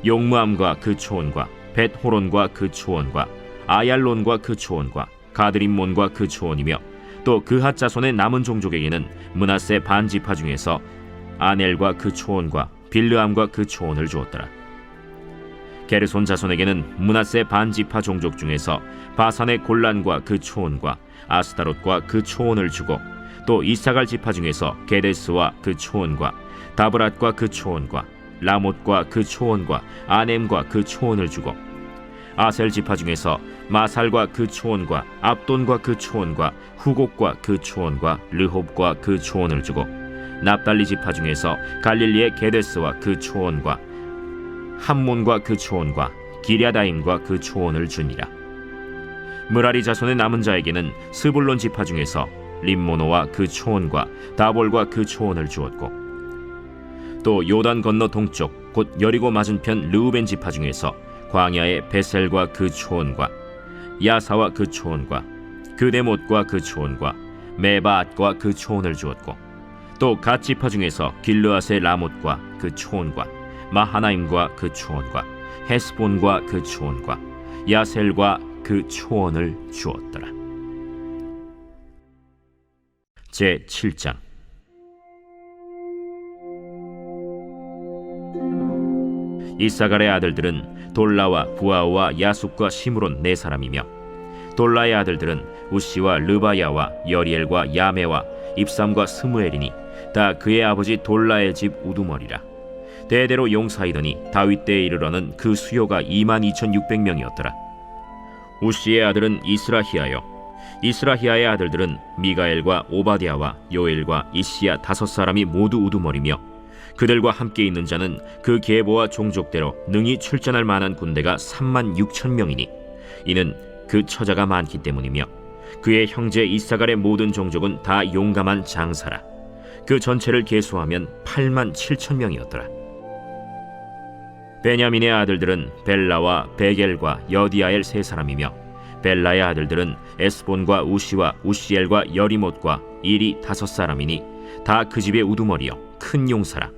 용무암과 그 초원과 벳호론과 그 초원과 아얄론과 그 초원과 가드림몬과 그 초원이며 또 그핫 자손의 남은 종족에게는 므낫세 반 지파 중에서 아넬과 그 초원과 빌르암과 그 초원을 주었더라. 게르손 자손에게는 므낫세 반 지파 종족 중에서 바산의 골란과 그 초원과 아스타롯과 그 초원을 주고 또 이사갈 지파 중에서 게데스와 그 초원과 다브랏과 그 초원과 라못과 그 초원과 아넴과 그 초원을 주고 아셀 지파 중에서 마살과 그 초원과 압돈과 그 초원과 후곡과 그 초원과 르홉과 그 초원을 주고 납달리 지파 중에서 갈릴리의 게데스와 그 초원과 함몬과 그 초원과 기랴다임과 그 초원을 주니라. 므라리 자손의 남은 자에게는 스불론 지파 중에서 림모노와 그 초원과 다볼과 그 초원을 주었고 또 요단 건너 동쪽 곧 여리고 맞은편 르우벤 지파 중에서 광야의 베셀과 그 초원과 야사와 그 초원과 그데못과 그 초원과 메바앗과 그 초원을 주었고 또 갓 지파 중에서 길르앗의 라못과 그 초원과 마하나임과 그 초원과 헤스본과 그 초원과 야셀과 그 초원을 주었더라. 제 7장. 이사갈의 아들들은 돌라와 부아와 야숙과 시므론 네 사람이며 돌라의 아들들은 우시와 르바야와 여리엘과 야메와 입삼과 스무엘이니 다 그의 아버지 돌라의 집 우두머리라. 대대로 용사이더니 다윗 때에 이르러는 그 수요가 22,600명이었더라. 우시의 아들은 이스라히야요 이스라히야의 아들들은 미가엘과 오바댜와 요엘과 이시야 5사람이 모두 우두머리며 그들과 함께 있는 자는 그 계보와 종족대로 능히 출전할 만한 군대가 36,000명이니 이는 그 처자가 많기 때문이며 그의 형제 이사갈의 모든 종족은 다 용감한 장사라. 그 전체를 계수하면 87,000명이었더라. 베냐민의 아들들은 벨라와 베겔과 여디아엘 3사람이며 벨라의 아들들은 에스본과 우시와 우시엘과 여리못과 일이 5사람이니 다 그 집의 우두머리요 큰 용사라.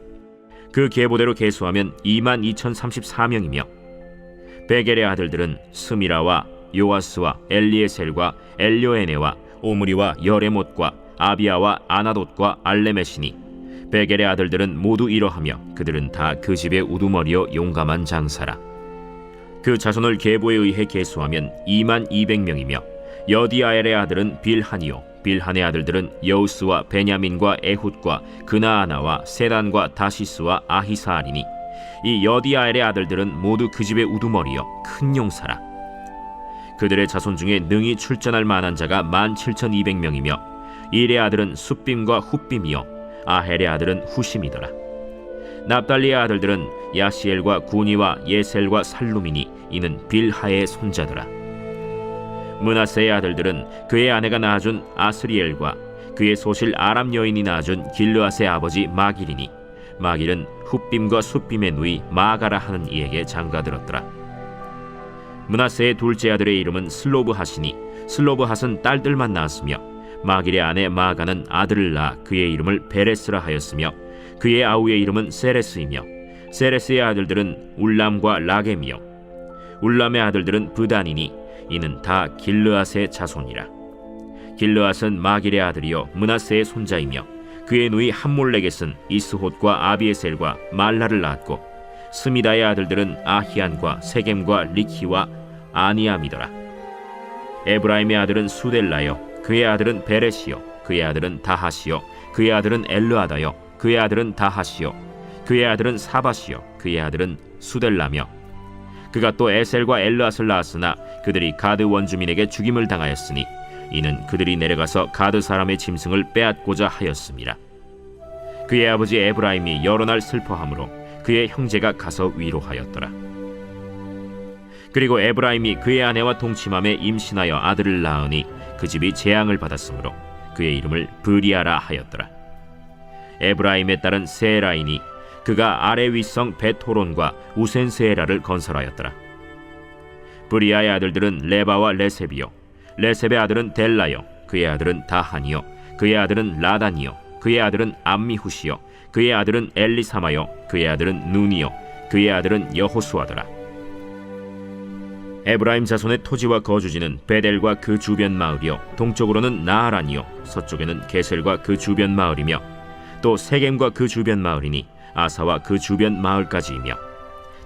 그 계보대로 계수하면 22,034명이며 베겔의 아들들은 스미라와 요아스와 엘리에셀과 엘료에네와 오므리와 여레못과 아비아와 아나돗과 알레메시니 베겔의 아들들은 모두 이러하며 그들은 다 그 집의 우두머리요 용감한 장사라. 그 자손을 계보에 의해 계수하면 22,200명이며 여디아엘의 아들은 빌하니요 빌한의 아들들은 여우스와 베냐민과 에훗과 그나아나와 세단과 다시스와 아히사알이니 이 여디아엘의 아들들은 모두 그 집의 우두머리요 큰 용사라. 그들의 자손 중에 능히 출전할 만한 자가 17,200명이며 일의 아들은 숫빔과 훗빔이요 아헬의 아들은 후심이더라. 납달리의 아들들은 야시엘과 구니와 예셀과 살룸이니 이는 빌하의 손자더라. 므낫세의 아들들은 그의 아내가 낳아준 아스리엘과 그의 소실 아람 여인이 낳아준 길르앗의 아버지 마길이니 마길은 훗빔과 숫빔의 누이 마가라 하는 이에게 장가들었더라. 므낫세의 둘째 아들의 이름은 슬로브핫이니 슬로브핫은 딸들만 낳았으며 마길의 아내 마가는 아들을 낳아 그의 이름을 베레스라 하였으며 그의 아우의 이름은 세레스이며 세레스의 아들들은 울람과 라겜이요 울람의 아들들은 브단이니 이는 다 길르앗의 자손이라. 길르앗은 마길의 아들이요 므낫세의 손자이며 그의 누이 함몰레겟은 이스톳과 아비에셀과 말라를 낳았고 스미다의 아들들은 아히안과 세겜과 리키와 아니암이더라. 에브라임의 아들은 수델라요 그의 아들은 베레시요 그의 아들은 다하시요 그의 아들은 엘르아다요 그의 아들은 다하시요 그의 아들은 사바시요 그의 아들은 수델라며 그가 또 에셀과 엘르앗을 낳았으나 그들이 가드 원주민에게 죽임을 당하였으니 이는 그들이 내려가서 가드 사람의 짐승을 빼앗고자 하였음이라. 그의 아버지 에브라임이 여러 날 슬퍼하므로 그의 형제가 가서 위로하였더라. 그리고 에브라임이 그의 아내와 동침함에 임신하여 아들을 낳으니 그 집이 재앙을 받았으므로 그의 이름을 브리아라 하였더라. 에브라임의 딸은 세라이니 그가 아래 윗성 벳호론과 우센세에라를 건설하였더라. 브리아의 아들들은 레바와 레셉이요 레셉의 아들은 델라요 그의 아들은 다한이요 그의 아들은 라단이요 그의 아들은 암미후시요 그의 아들은 엘리사마요 그의 아들은 눈이요 그의 아들은 여호수아더라. 에브라임 자손의 토지와 거주지는 베델과 그 주변 마을이요 동쪽으로는 나하란이요 서쪽에는 게셀과 그 주변 마을이며 또 세겜과 그 주변 마을이니 아사와 그 주변 마을까지이며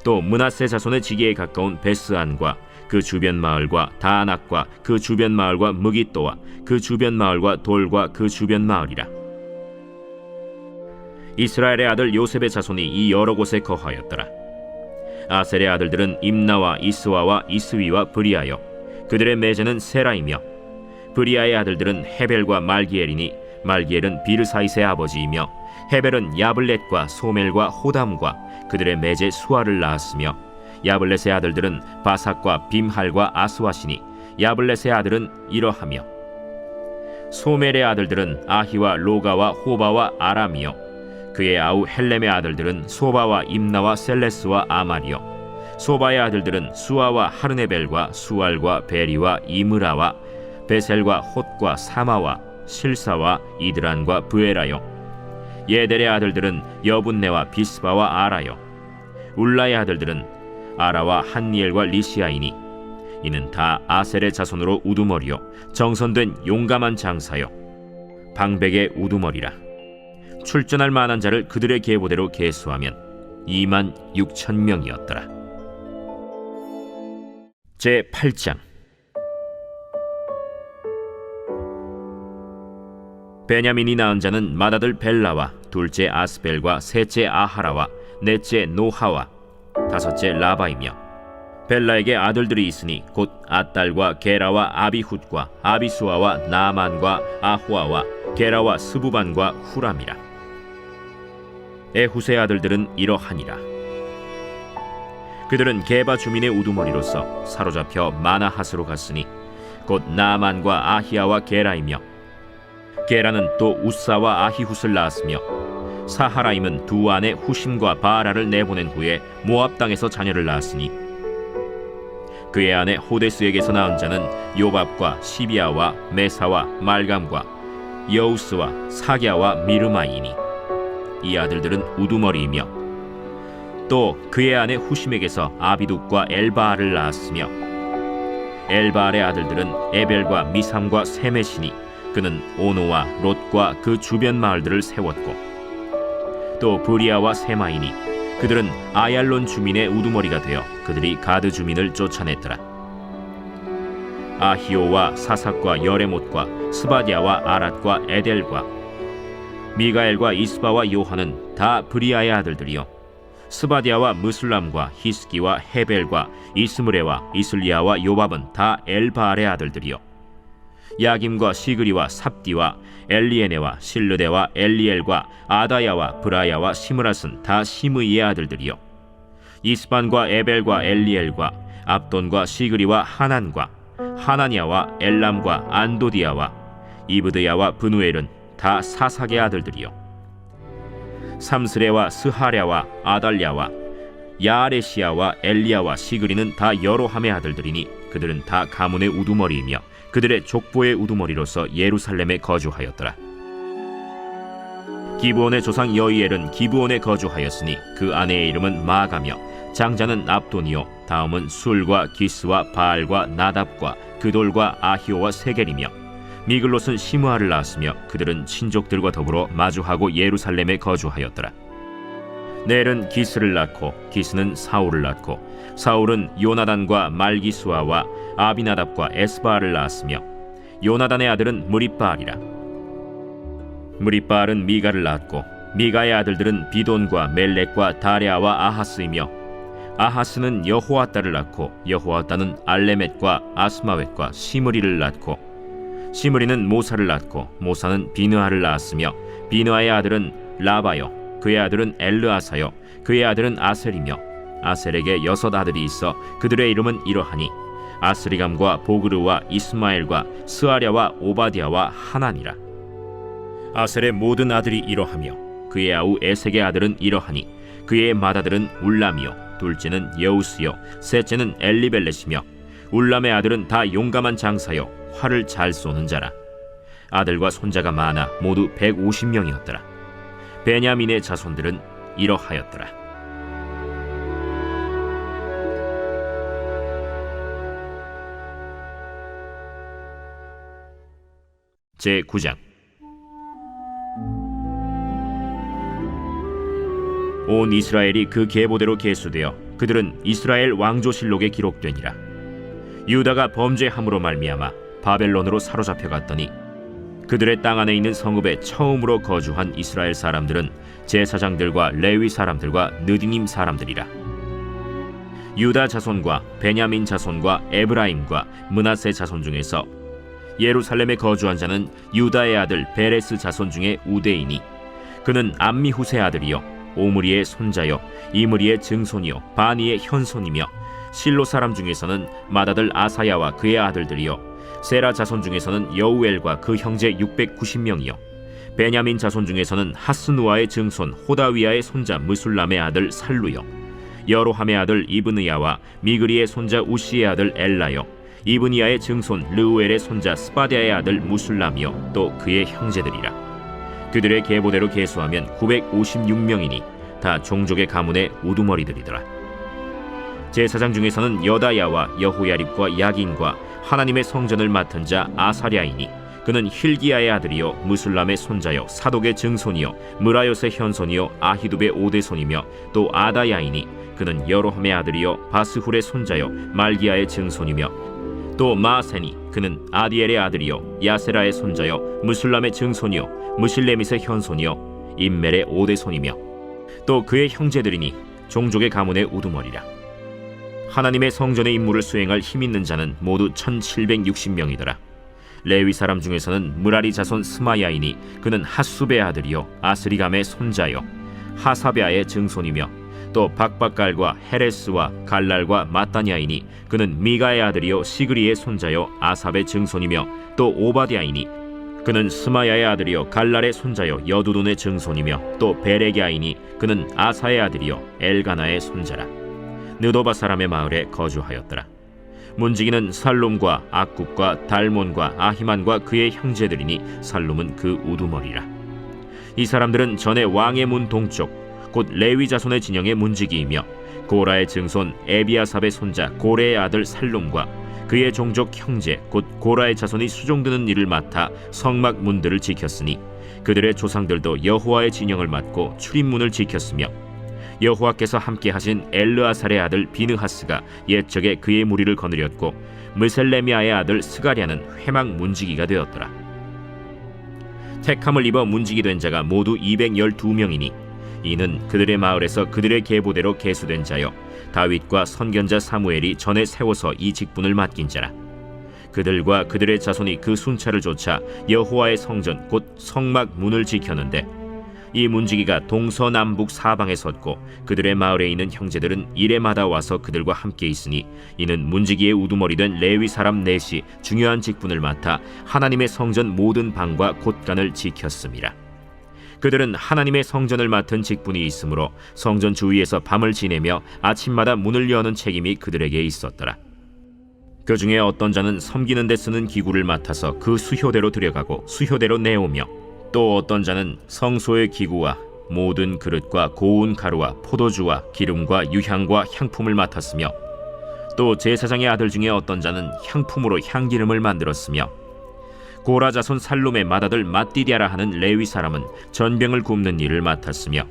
또 므낫세 자손의 지기에 가까운 베스안과 그 주변 마을과 다안악과 그 주변 마을과 무깃도와 그 주변 마을과 돌과 그 주변 마을이라. 이스라엘의 아들 요셉의 자손이 이 여러 곳에 거하였더라. 아셀의 아들들은 임나와 이스와와 이스위와 브리아요 그들의 매제는 세라이며 브리아의 아들들은 헤벨과 말기엘이니 말기엘은 비르사이스의 아버지이며 헤벨은 야블렛과 소멜과 호담과 그들의 매제 수아를 낳았으며 야블렛의 아들들은 바삭과 빔할과 아스와시니 야블렛의 아들은 이러하며 소멜의 아들들은 아히와 로가와 호바와 아람이요 그의 아우 헬렘의 아들들은 소바와 임나와 셀레스와 아말이요 소바의 아들들은 수아와 하르네벨과 수알과 베리와 이므라와 베셀과 톳과 사마와 실사와 이드란과 브에라요 예델의 아들들은 여분네와 비스바와 아라요 울라의 아들들은 아라와 한니엘과 리시아이니 이는 다 아셀의 자손으로 우두머리요 정선된 용감한 장사요 방백의 우두머리라. 출전할 만한 자를 그들의 계보대로 계수하면 26,000명이었더라. 제8장 베냐민이 낳은 자는 맏아들 벨라와 둘째 아스벨과 셋째 아하라와 넷째 노하와 다섯째 라바이며 벨라에게 아들들이 있으니 곧 아딸과 게라와 아비훗과 아비수아와 나만과 아후아와 게라와 스부반과 후람이라. 에훗의 아들들은 이러하니라. 그들은 게바 주민의 우두머리로서 사로잡혀 마나핫으로 갔으니 곧 나만과 아히야와 게라이며 게라는 또 우사와 아히훗을 낳았으며 사하라임은 두 아내 후심과 바라를 내보낸 후에 모압 땅에서 자녀를 낳았으니 그의 아내 호데스에게서 낳은 자는 요밥과 시비아와 메사와 말감과 여우스와 사갸와 미르마이니 이 아들들은 우두머리이며 또 그의 아내 후심에게서 아비둑과 엘바알을 낳았으며 엘바알의 아들들은 에벨과 미삼과 세메시니 그는 오노와 롯과 그 주변 마을들을 세웠고 또 브리아와 세마이니 그들은 아얄론 주민의 우두머리가 되어 그들이 가드 주민을 쫓아냈더라. 아히오와 사삭과 여레못과 스바디아와 아랏과 에델과 미가엘과 이스바와 요한은 다 브리아의 아들들이요 스바디아와 무슬람과 히스기와 헤벨과 이스므레와 이슬리아와 요밥은 다 엘바알의 아들들이요 야김과 시그리와 삽디와 엘리에네와 실르데와 엘리엘과 아다야와 브라야와 시므랏은 다 시므이의 아들들이요 이스반과 에벨과 엘리엘과 압돈과 시그리와 하난과 하나니아와 엘람과 안도디아와 이브드야와 브누엘은 다 사삭의 아들들이요 삼스레와 스하랴와 아달랴와 야아레시아와 엘리야와 시그리는 다 여로함의 아들들이니 그들은 다 가문의 우두머리이며 그들의 족보의 우두머리로서 예루살렘에 거주하였더라. 기브온의 조상 여이엘은 기브온에 거주하였으니 그 아내의 이름은 마가며 장자는 압돈이요 다음은 술과 기스와 바알과 나답과 그돌과 아히오와 세겔이며 미글롯은 시므아를 낳았으며 그들은 친족들과 더불어 마주하고 예루살렘에 거주하였더라. 넬은 기스를 낳고 기스는 사울을 낳고 사울은 요나단과 말기수아와 아비나답과 에스바알을 낳았으며 요나단의 아들은 무립바알이라. 무립바알은 미가를 낳았고 미가의 아들들은 비돈과 멜렉과 다레아와 아하스이며 아하스는 여호아따를 낳고 여호아따는 알레멧과 아스마웻과 시므리를 낳고 시므리는 모사를 낳고 모사는 비느하를 낳았으며 비느하의 아들은 라바요 그의 아들은 엘르아사요 그의 아들은 아셀이며 아셀에게 6 아들이 있어 그들의 이름은 이러하니 아스리감과 보그르와 이스마엘과 스아랴와 오바디아와 하나니라. 아셀의 모든 아들이 이러하며 그의 아우 에색의 아들은 이러하니 그의 맏아들은 울람이요 둘째는 여우스요 셋째는 엘리벨렛이며 울람의 아들은 다 용감한 장사요 활을 잘 쏘는 자라. 아들과 손자가 많아 모두 150명이었더라. 베냐민의 자손들은 이러하였더라. 제9장. 온 이스라엘이 그 계보대로 계수되어 그들은 이스라엘 왕조실록에 기록되니라. 유다가 범죄함으로 말미암아 바벨론으로 사로잡혀 갔더니 그들의 땅 안에 있는 성읍에 처음으로 거주한 이스라엘 사람들은 제사장들과 레위 사람들과 느디님 사람들이라. 유다 자손과 베냐민 자손과 에브라임과 므낫세 자손 중에서 예루살렘에 거주한 자는 유다의 아들 베레스 자손 중에 우대이니 그는 암미후세 아들이요 오므리의 손자요 이므리의 증손이요 바니의 현손이며 실로 사람 중에서는 맏아들 아사야와 그의 아들들이요 세라 자손 중에서는 여우엘과 그 형제 690명이요 베냐민 자손 중에서는 하스누아의 증손 호다위아의 손자 무술람의 아들 살루요 여로함의 아들 이브느야와 미그리의 손자 우시의 아들 엘라요 이브니야의 증손 르우엘의 손자 스바디아의 아들 무술람이요 또 그의 형제들이라. 그들의 계보대로 계수하면 956명이니 다 종족의 가문의 우두머리들이더라. 제사장 중에서는 여다야와 여호야립과 야긴과 하나님의 성전을 맡은 자 아사랴이니 그는 힐기야의 아들이요 무술람의 손자요 사독의 증손이요 무라요스의 현손이요 아히두베의 오대손이며 또 아다야이니 그는 여로함의 아들이요 바스훌의 손자요 말기야의 증손이며 또 마세니 그는 아디엘의 아들이요 야세라의 손자요 무술람의 증손이요 무실레밋의 현손이요 임멜의 오대손이며 또 그의 형제들이니 종족의 가문의 우두머리라. 하나님의 성전의 임무를 수행할 힘 있는 자는 모두 1760명이더라. 레위 사람 중에서는 무라리 자손 스마야이니 그는 핫수베의 아들이요 아스리감의 손자요 하사베아의 증손이며 또 박박갈과 헤레스와 갈랄과 마따냐이니 그는 미가의 아들이요 시그리의 손자요 아삽의 증손이며 또 오바디아이니 그는 스마야의 아들이요 갈랄의 손자요 여두돈의 증손이며 또 베레기아이니 그는 아사의 아들이요 엘가나의 손자라. 느도바 사람의 마을에 거주하였더라. 문지기는 살룸과 악굽과 달몬과 아히만과 그의 형제들이니 살룸은 그 우두머리라. 이 사람들은 전에 왕의 문 동쪽 곧 레위 자손의 진영의 문지기이며 고라의 증손 에비아삽의 손자 고레의 아들 살룸과 그의 종족 형제 곧 고라의 자손이 수종드는 일을 맡아 성막 문들을 지켰으니 그들의 조상들도 여호와의 진영을 맡고 출입문을 지켰으며 여호와께서 함께 하신 엘르아살의 아들 비느하스가 옛적에 그의 무리를 거느렸고 무셀레미아의 아들 스가랴는 회막 문지기가 되었더라. 택함을 입어 문지기 된 자가 모두 212명이니 이는 그들의 마을에서 그들의 계보대로 계수된 자요 다윗과 선견자 사무엘이 전에 세워서 이 직분을 맡긴 자라. 그들과 그들의 자손이 그 순찰을 좇아 여호와의 성전 곧 성막 문을 지켰는데 이 문지기가 동서남북 사방에 섰고 그들의 마을에 있는 형제들은 이레마다 와서 그들과 함께 있으니 이는 문지기의 우두머리 된 레위 사람 넷이 중요한 직분을 맡아 하나님의 성전 모든 방과 곳간을 지켰습니다. 그들은 하나님의 성전을 맡은 직분이 있으므로 성전 주위에서 밤을 지내며 아침마다 문을 여는 책임이 그들에게 있었더라. 그 중에 어떤 자는 섬기는 데 쓰는 기구를 맡아서 그 수효대로 들여가고 수효대로 내오며 또 어떤 자는 성소의 기구와 모든 그릇과 고운 가루와 포도주와 기름과 유향과 향품을 맡았으며 또 제사장의 아들 중에 어떤 자는 향품으로 향기름을 만들었으며 고라 자손 살룸의 맏아들 mat디디아라 하는 레위 사람은 전병을 굽는 일을 맡았으며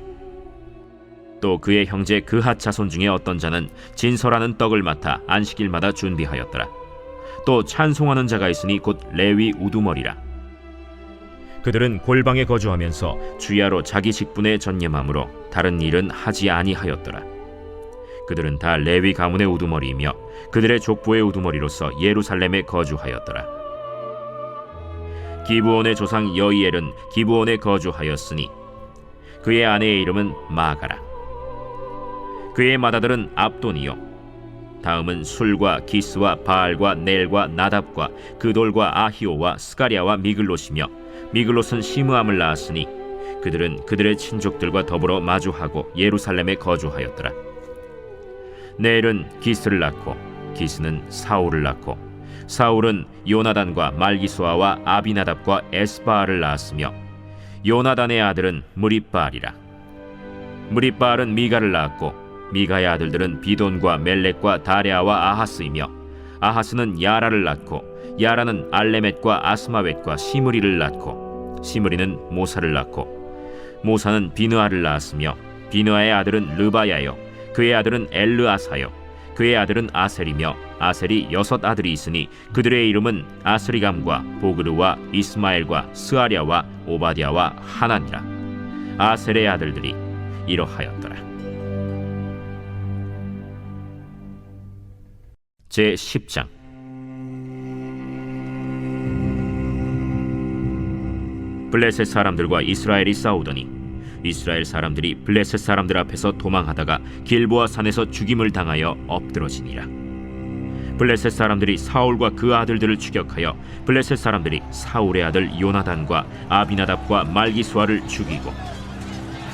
또 그의 형제 그핫 자손 중에 어떤 자는 진설하는 떡을 맡아 안식일마다 준비하였더라. 또 찬송하는 자가 있으니 곧 레위 우두머리라. 그들은 골방에 거주하면서 주야로 자기 직분에 전념함으로 다른 일은 하지 아니하였더라. 그들은 다 레위 가문의 우두머리이며 그들의 족보의 우두머리로서 예루살렘에 거주하였더라. 기브온의 조상 여이엘은 기브온에 거주하였으니 그의 아내의 이름은 마가라. 그의 맏아들은 압돈이요 다음은 술과 기스와 바알과 넬과 나답과 그돌과 아히오와 스가랴와 미글롯이며 미글롯은 시므암을 낳았으니 그들은 그들의 친족들과 더불어 마주하고 예루살렘에 거주하였더라. 넬은 기스를 낳고 기스는 사울을 낳고 사울은 요나단과 말기수아와 아비나답과 에스바알을 낳았으며 요나단의 아들은 무리바알이라. 무리바알은 미가를 낳았고 미가의 아들들은 비돈과 멜렉과 다레아와 아하스이며 아하스는 야라를 낳고 야라는 알레멧과 아스마웻과 시므리를 낳고 시므리는 모사를 낳고 모사는 비느아를 낳았으며 비느아의 아들은 르바야요 그의 아들은 엘르아사요 그의 아들은 아셀이며 아셀이 6 아들이 있으니 그들의 이름은 아스리감과 보그르와 이스마엘과 스아랴와 오바댜와 하나니라. 아셀의 아들들이 이러하였더라. 제 10장. 블레셋 사람들과 이스라엘이 싸우더니 이스라엘 사람들이 블레셋 사람들 앞에서 도망하다가 길보아 산에서 죽임을 당하여 엎드러지니라. 블레셋 사람들이 사울과 그 아들들을 추격하여 블레셋 사람들이 사울의 아들 요나단과 아비나답과 말기수아를 죽이고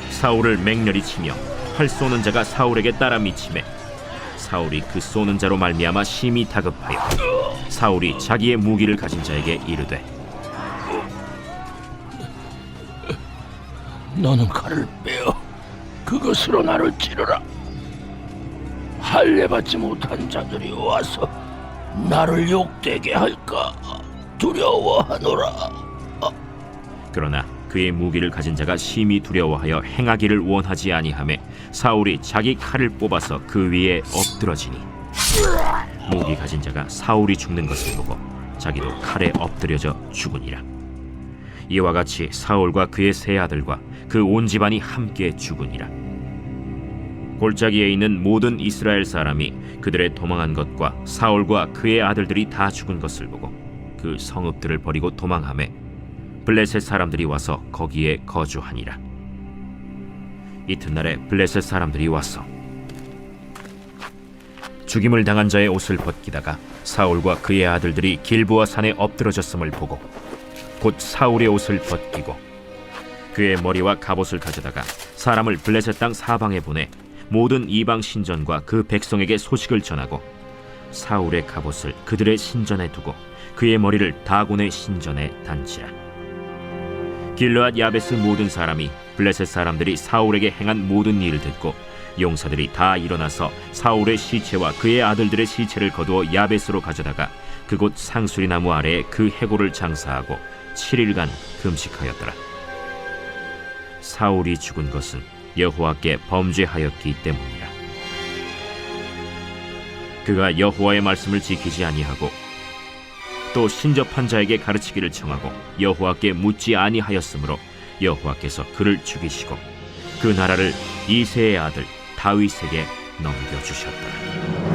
사울을 맹렬히 치며 활 쏘는 자가 사울에게 따라 미치매 사울이 그 쏘는 자로 말미암아 심히 다급하여 사울이 자기의 무기를 가진 자에게 이르되 너는 칼을 빼어 그것으로 나를 찌르라. 할례 받지 못한 자들이 와서 나를 욕되게 할까 두려워하노라. 그러나 그의 무기를 가진 자가 심히 두려워하여 행하기를 원하지 아니하매 사울이 자기 칼을 뽑아서 그 위에 엎드러지니 무기 가진 자가 사울이 죽는 것을 보고 자기도 칼에 엎드려져 죽으니라. 이와 같이 사울과 그의 세 아들과 그 온 집안이 함께 죽으니라. 골짜기에 있는 모든 이스라엘 사람이 그들의 도망한 것과 사울과 그의 아들들이 다 죽은 것을 보고 그 성읍들을 버리고 도망하매 블레셋 사람들이 와서 거기에 거주하니라. 이튿날에 블레셋 사람들이 와서 죽임을 당한 자의 옷을 벗기다가 사울과 그의 아들들이 길보아 산에 엎드러졌음을 보고 곧 사울의 옷을 벗기고 그의 머리와 갑옷을 가져다가 사람을 블레셋 땅 사방에 보내 모든 이방 신전과 그 백성에게 소식을 전하고 사울의 갑옷을 그들의 신전에 두고 그의 머리를 다곤의 신전에 단지라. 길르앗 야베스 모든 사람이 블레셋 사람들이 사울에게 행한 모든 일을 듣고 용사들이 다 일어나서 사울의 시체와 그의 아들들의 시체를 거두어 야베스로 가져다가 그곳 상수리 나무 아래에 그 해골을 장사하고 7일간 금식하였더라. 사울이 죽은 것은 여호와께 범죄하였기 때문이라. 그가 여호와의 말씀을 지키지 아니하고 또 신접한 자에게 가르치기를 청하고 여호와께 묻지 아니하였으므로 여호와께서 그를 죽이시고 그 나라를 이새의 아들 다윗에게 넘겨주셨더라.